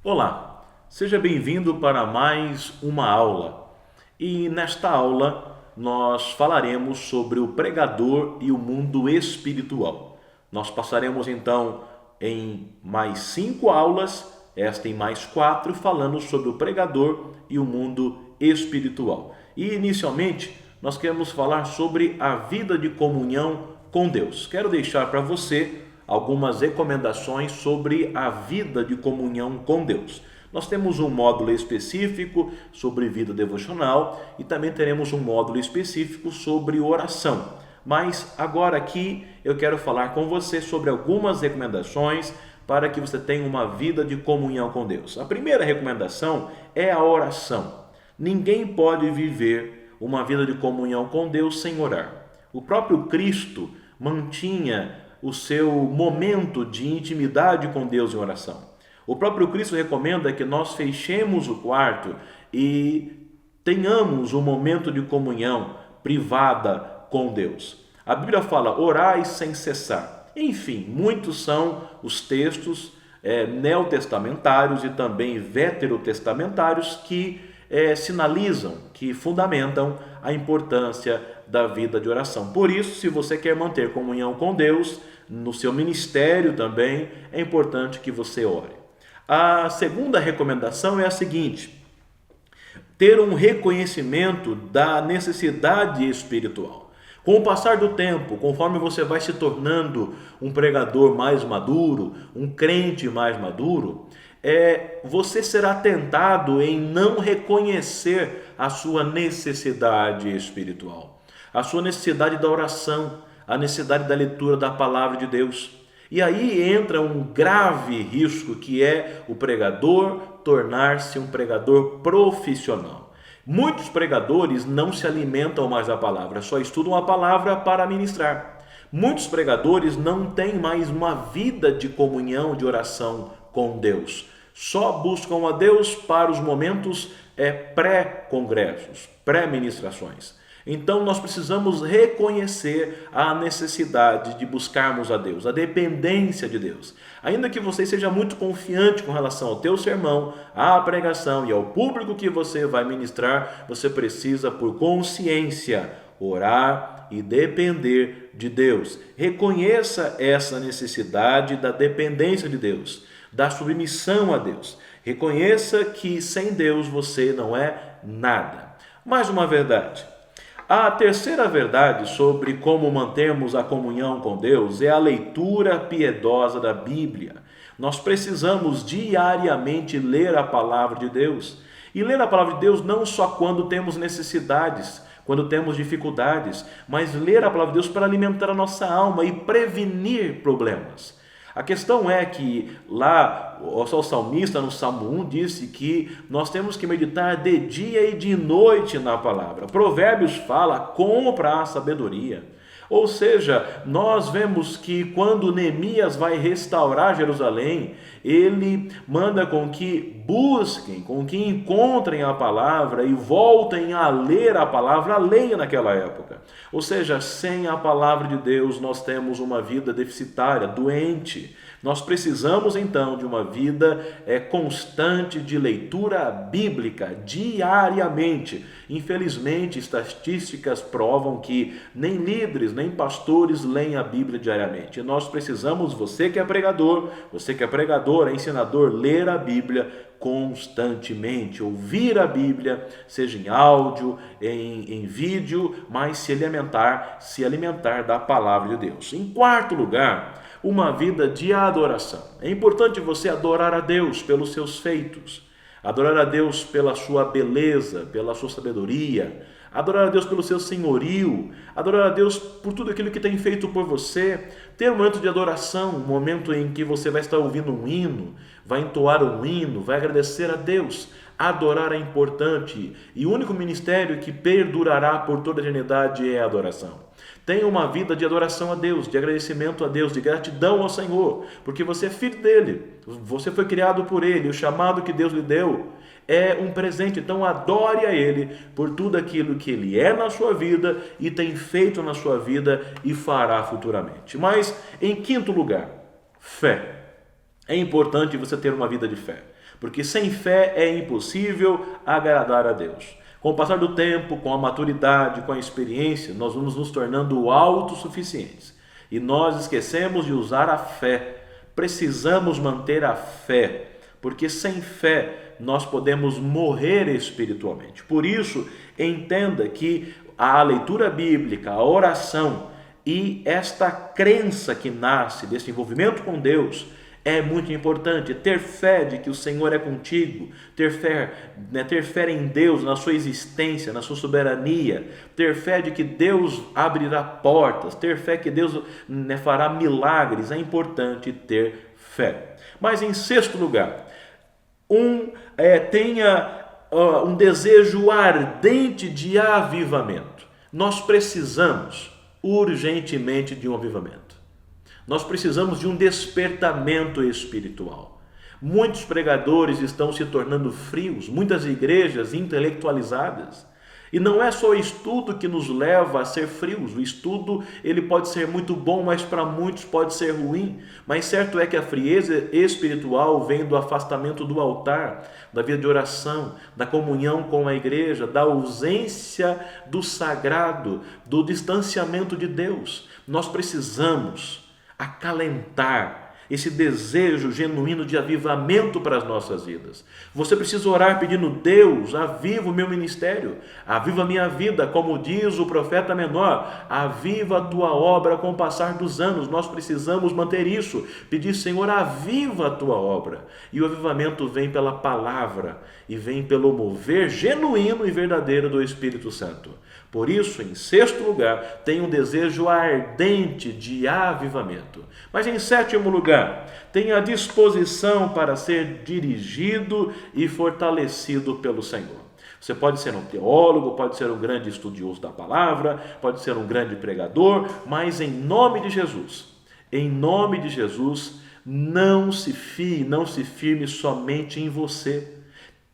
Olá, seja bem-vindo para mais uma aula. E nesta aula nós falaremos sobre o pregador e o mundo espiritual. Nós passaremos então em mais 5 aulas, esta em mais 4, falando sobre o pregador e o mundo espiritual. E inicialmente nós queremos falar sobre a vida de comunhão com Deus. Quero deixar para você algumas recomendações sobre a vida de comunhão com Deus. Nós temos um módulo específico sobre vida devocional e também teremos um módulo específico sobre oração. Mas agora aqui eu quero falar com você sobre algumas recomendações para que você tenha uma vida de comunhão com Deus. A primeira recomendação é a oração. Ninguém pode viver uma vida de comunhão com Deus sem orar. O próprio Cristo mantinha o seu momento de intimidade com Deus em oração. O próprio Cristo recomenda que nós fechemos o quarto e tenhamos um momento de comunhão privada com Deus. A Bíblia fala, orai sem cessar. Enfim, muitos são os textos neotestamentários e também veterotestamentários que sinalizam, que fundamentam a importância da vida de oração. Por isso, se você quer manter comunhão com Deus, no seu ministério também, é importante que você ore. A segunda recomendação é a seguinte: ter um reconhecimento da necessidade espiritual. Com o passar do tempo, conforme você vai se tornando um pregador mais maduro, um crente mais maduro, você será tentado em não reconhecer a sua necessidade espiritual, a sua necessidade da oração, a necessidade da leitura da palavra de Deus. E aí entra um grave risco que é o pregador tornar-se um pregador profissional. Muitos pregadores não se alimentam mais da palavra, só estudam a palavra para ministrar. Muitos pregadores não têm mais uma vida de comunhão, de oração com Deus. Só buscam a Deus para os momentos pré-congressos, pré-ministrações. Então nós precisamos reconhecer a necessidade de buscarmos a Deus, a dependência de Deus. Ainda que você seja muito confiante com relação ao teu sermão, à pregação e ao público que você vai ministrar, você precisa, por consciência, orar e depender de Deus. Reconheça essa necessidade da dependência de Deus, da submissão a Deus. Reconheça que sem Deus você não é nada. Mais uma verdade. A terceira verdade sobre como mantermos a comunhão com Deus é a leitura piedosa da Bíblia. Nós precisamos diariamente ler a palavra de Deus. E ler a palavra de Deus não só quando temos necessidades, quando temos dificuldades, mas ler a palavra de Deus para alimentar a nossa alma e prevenir problemas. A questão é que lá o salmista no Salmo 1 disse que nós temos que meditar de dia e de noite na palavra. Provérbios fala, compra a sabedoria. Ou seja, nós vemos que quando Neemias vai restaurar Jerusalém, ele manda com que busquem, com que encontrem a palavra e voltem a ler a palavra, leiam naquela época. Ou seja, sem a palavra de Deus nós temos uma vida deficitária, doente. Nós precisamos então de uma vida constante de leitura bíblica, diariamente. Infelizmente, estatísticas provam que nem líderes, nem pastores leem a Bíblia diariamente. E nós precisamos, você que é pregador, ensinador, ler a Bíblia constantemente, ouvir a Bíblia, seja em áudio, em vídeo, mas se alimentar da palavra de Deus. Em quarto lugar, uma vida de adoração. É importante você adorar a Deus pelos seus feitos, adorar a Deus pela sua beleza, pela sua sabedoria, adorar a Deus pelo seu senhorio, adorar a Deus por tudo aquilo que tem feito por você, ter um momento de adoração, um momento em que você vai estar ouvindo um hino, vai entoar um hino, vai agradecer a Deus. Adorar é importante e o único ministério que perdurará por toda a eternidade é a adoração. Tenha uma vida de adoração a Deus, de agradecimento a Deus, de gratidão ao Senhor, porque você é filho dele, você foi criado por ele, o chamado que Deus lhe deu é um presente. Então adore a ele por tudo aquilo que ele é na sua vida e tem feito na sua vida e fará futuramente. Mas em quinto lugar, fé. É importante você ter uma vida de fé, porque sem fé é impossível agradar a Deus. Com o passar do tempo, com a maturidade, com a experiência, nós vamos nos tornando autossuficientes. E nós esquecemos de usar a fé. Precisamos manter a fé, porque sem fé nós podemos morrer espiritualmente. Por isso, entenda que a leitura bíblica, a oração e esta crença que nasce desse envolvimento com Deus é muito importante. Ter fé de que o Senhor é contigo, ter fé em Deus, na sua existência, na sua soberania, ter fé de que Deus abrirá portas, ter fé que Deus fará milagres. É importante ter fé. Mas em sexto lugar, tenha um desejo ardente de avivamento. Nós precisamos urgentemente de um avivamento. Nós precisamos de um despertamento espiritual. Muitos pregadores estão se tornando frios, muitas igrejas intelectualizadas. E não é só o estudo que nos leva a ser frios. O estudo ele pode ser muito bom, mas para muitos pode ser ruim. Mas certo é que a frieza espiritual vem do afastamento do altar, da vida de oração, da comunhão com a igreja, da ausência do sagrado, do distanciamento de Deus. Nós precisamos acalentar esse desejo genuíno de avivamento para as nossas vidas. Você precisa orar pedindo: Deus, aviva o meu ministério, aviva a minha vida, como diz o profeta menor, aviva a tua obra com o passar dos anos. Nós precisamos manter isso, pedir: Senhor, aviva a tua obra. E o avivamento vem pela palavra e vem pelo mover genuíno e verdadeiro do Espírito Santo. Por isso, em sexto lugar, tem um desejo ardente de avivamento. Mas em sétimo lugar, tem a disposição para ser dirigido e fortalecido pelo Senhor. Você pode ser um teólogo, pode ser um grande estudioso da palavra, pode ser um grande pregador, mas em nome de Jesus, não se fie, não se firme somente em você.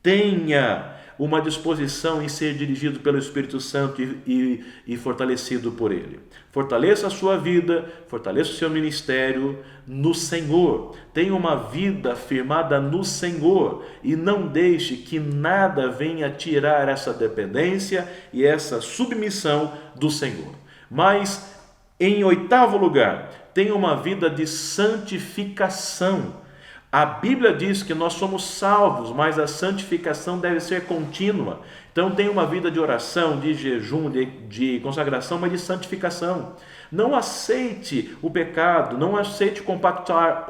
Tenha uma disposição em ser dirigido pelo Espírito Santo e fortalecido por Ele. Fortaleça a sua vida, fortaleça o seu ministério no Senhor. Tenha uma vida firmada no Senhor e não deixe que nada venha tirar essa dependência e essa submissão do Senhor. Mas, em oitavo lugar, tenha uma vida de santificação. A Bíblia diz que nós somos salvos, mas a santificação deve ser contínua. Então tenha uma vida de oração, de jejum, de consagração, mas de santificação. Não aceite o pecado, não aceite compactuar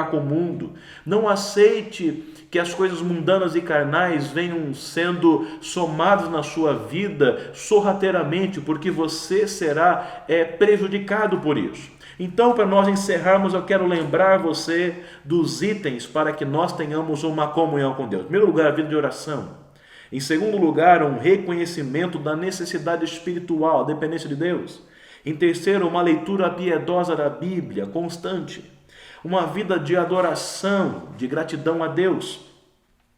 com o mundo. Não aceite que as coisas mundanas e carnais venham sendo somadas na sua vida sorrateiramente, porque você será prejudicado por isso. Então, para nós encerrarmos, eu quero lembrar você dos itens para que nós tenhamos uma comunhão com Deus. Em primeiro lugar, a vida de oração. Em segundo lugar, um reconhecimento da necessidade espiritual, a dependência de Deus. Em terceiro, uma leitura piedosa da Bíblia, constante. Uma vida de adoração, de gratidão a Deus.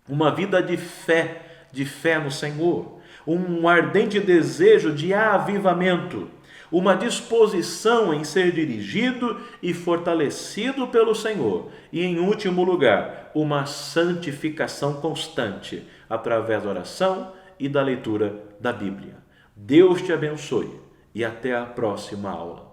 Uma vida de fé no Senhor. Um ardente desejo de avivamento. Uma disposição em ser dirigido e fortalecido pelo Senhor. E, em último lugar, uma santificação constante através da oração e da leitura da Bíblia. Deus te abençoe e até a próxima aula.